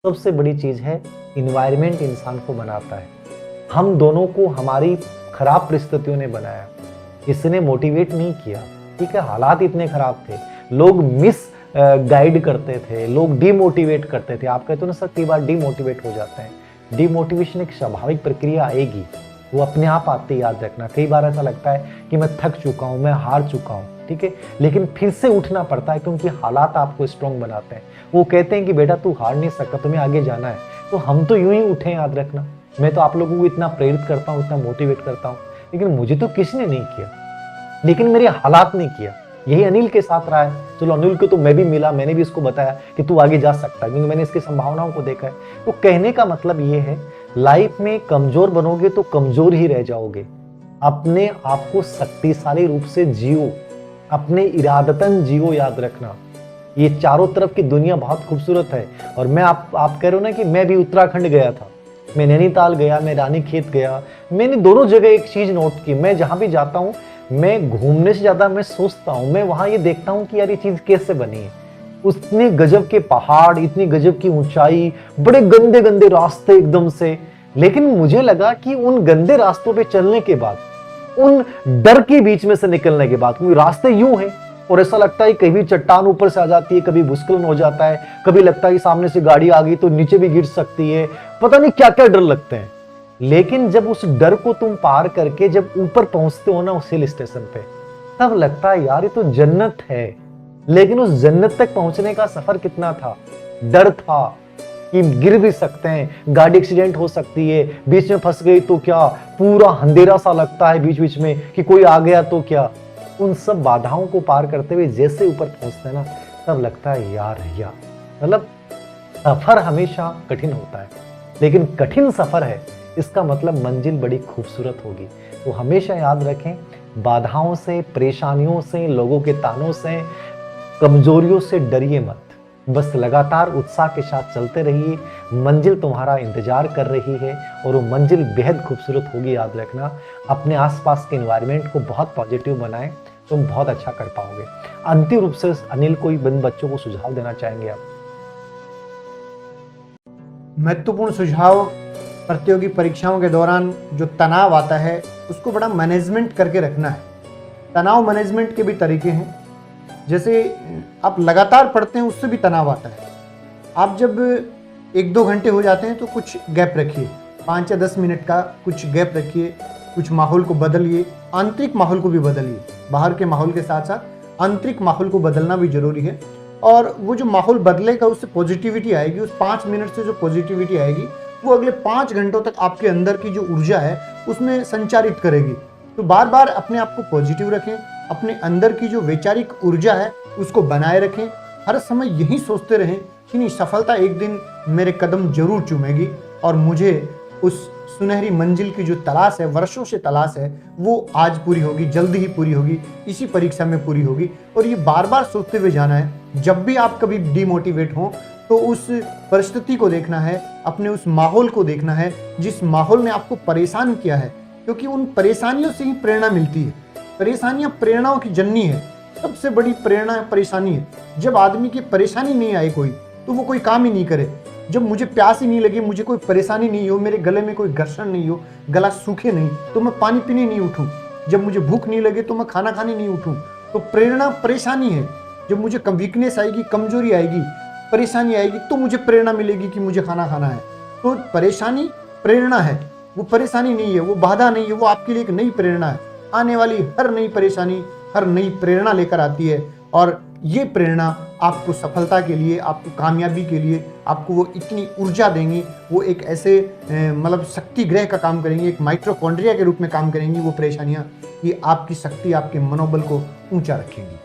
सबसे बड़ी चीज़ है इन्वायरमेंट इंसान को बनाता है। हम दोनों को हमारी खराब परिस्थितियों ने बनाया, इसने मोटिवेट नहीं किया। ठीक है, हालात इतने खराब थे, लोग मिस गाइड करते थे, लोग डिमोटिवेट करते थे। आप कहते हो ना सर, कई बार डिमोटिवेट हो जाते हैं। डिमोटिवेशन एक स्वाभाविक प्रक्रिया आएगी, वो अपने आप आती है, याद रखना। कई बार ऐसा लगता है कि मैं थक चुका हूँ, मैं हार चुका हूँ, ठीक है, लेकिन फिर से उठना पड़ता है क्योंकि हालात आपको स्ट्रॉन्ग बनाते हैं। वो कहते हैं कि बेटा तू हार नहीं सकता, तुम्हें आगे जाना है। तो हम तो यूं ही उठे, याद रखना। मैं तो आप लोगों को इतना प्रेरित करता हूँ, इतना मोटिवेट करता हूँ, लेकिन मुझे तो किसी ने नहीं किया, लेकिन मेरे हालात ने किया। यही अनिल के साथ रहा है। चलो अनिल को तो मैं भी मिला, मैंने भी इसको बताया कि तू आगे जा सकता है, क्योंकि मैंने इसकी संभावनाओं को देखा है। तो कहने का मतलब ये है, लाइफ में कमजोर बनोगे तो कमजोर ही रह जाओगे। अपने आप को शक्तिशाली रूप से जियो, अपने इरादतन जियो, याद रखना। ये चारों तरफ की दुनिया बहुत खूबसूरत है। और मैं आप कह रहे हो ना कि मैं भी उत्तराखंड गया था, मैं नैनीताल गया, मैं रानीखेत गया। मैंने दोनों जगह एक चीज नोट की, मैं जहां भी जाता हूं, मैं घूमने से ज्यादा मैं सोचता हूं, मैं वहां ये देखता हूं कि यार ये चीज कैसे बनी है। उतने गजब के पहाड़, इतनी गजब की ऊंचाई, बड़े गंदे गंदे रास्ते एकदम से। लेकिन मुझे लगा कि उन गंदे रास्तों पे चलने के बाद, उन डर के बीच में से निकलने के बाद, क्योंकि रास्ते यूं हैं और ऐसा लगता है कभी चट्टान ऊपर से आ जाती है, कभी भूस्खलन हो जाता है, कभी लगता है कि सामने से गाड़ी आ गई तो नीचे भी गिर सकती है, पता नहीं क्या क्या डर लगते हैं। लेकिन जब उस डर को तुम पार करके जब ऊपर पहुंचते हो ना, उस हिल स्टेशन पे, तब लगता है यार ये तो जन्नत है। लेकिन उस जन्नत तक पहुंचने का सफर कितना था, डर था कि गिर भी सकते हैं, गाड़ी एक्सीडेंट हो सकती है, बीच में फंस गई तो क्या, पूरा अंधेरा सा लगता है बीच बीच में कि कोई आ गया तो क्या। उन सब बाधाओं को पार करते हुए जैसे ऊपर पहुंचते हैं ना, तब लगता है यार भैया, मतलब सफर हमेशा कठिन होता है, लेकिन कठिन सफर है, इसका मतलब मंजिल बड़ी खूबसूरत होगी। तो हमेशा याद रखें, बाधाओं से, परेशानियों से, लोगों के तानों से, कमजोरियों से डरिए मत। बस लगातार उत्साह के साथ चलते रहिए, मंजिल तुम्हारा इंतजार कर रही है और वो मंजिल बेहद खूबसूरत होगी, याद रखना। अपने आसपास के एनवायरनमेंट को बहुत पॉजिटिव बनाएं, तुम बहुत अच्छा कर पाओगे। अंतिम रूप से अनिल, कोई बच्चों को सुझाव देना चाहेंगे आप? महत्वपूर्ण सुझाव, प्रतियोगी परीक्षाओं के दौरान जो तनाव आता है उसको बड़ा मैनेजमेंट करके रखना है। तनाव मैनेजमेंट के भी तरीके हैं, जैसे आप लगातार पढ़ते हैं उससे भी तनाव आता है। आप जब 1-2 घंटे हो जाते हैं तो कुछ गैप रखिए, 5 या 10 मिनट का कुछ गैप रखिए, कुछ माहौल को बदलिए, आंतरिक माहौल को भी बदलिए। बाहर के माहौल के साथ साथ आंतरिक माहौल को बदलना भी जरूरी है। और वो जो माहौल बदलेगा उससे पॉजिटिविटी आएगी, उस 5 मिनट से जो पॉजिटिविटी आएगी वो अगले 5 घंटों तक आपके अंदर की जो ऊर्जा है उसमें संचारित करेगी। तो बार बार अपने आप को पॉजिटिव रखें, अपने अंदर की जो वैचारिक ऊर्जा है उसको बनाए रखें। हर समय यही सोचते रहें कि नहीं, सफलता एक दिन मेरे कदम जरूर चूमेगी और मुझे उस सुनहरी मंजिल की जो तलाश है, वर्षों से तलाश है, वो आज पूरी होगी, जल्दी ही पूरी होगी, इसी परीक्षा में पूरी होगी। और ये बार बार सोचते हुए जाना है। जब भी आप कभी डिमोटिवेट हो तो उस परिस्थिति को देखना है, अपने उस माहौल को देखना है जिस माहौल ने आपको परेशान किया है, क्योंकि उन परेशानियों से ही प्रेरणा मिलती है। परेशानियां प्रेरणाओं की जननी है। सबसे बड़ी प्रेरणा परेशानी है। जब आदमी की परेशानी नहीं आए कोई, तो वो कोई काम ही नहीं करे। जब मुझे प्यास ही नहीं लगी, मुझे कोई परेशानी नहीं हो, मेरे गले में कोई घर्षण नहीं हो, गला सूखे नहीं, तो मैं पानी पीने नहीं उठूं। जब मुझे भूख नहीं लगे तो मैं खाना खाने नहीं उठूं। तो प्रेरणा परेशानी है। जब मुझे वीकनेस आएगी, कमजोरी आएगी, परेशानी आएगी, तो मुझे प्रेरणा मिलेगी कि मुझे खाना खाना है। तो परेशानी प्रेरणा है, वो परेशानी नहीं है, वो बाधा नहीं है, वो आपके लिए एक नई प्रेरणा है। आने वाली हर नई परेशानी हर नई प्रेरणा लेकर आती है, और ये प्रेरणा आपको सफलता के लिए, आपको कामयाबी के लिए, आपको वो इतनी ऊर्जा देंगी, वो एक ऐसे मतलब शक्ति ग्रह का काम करेंगी, एक माइटोकॉन्ड्रिया के रूप में काम करेंगी वो परेशानियाँ, कि आपकी शक्ति, आपके मनोबल को ऊंचा रखेंगी।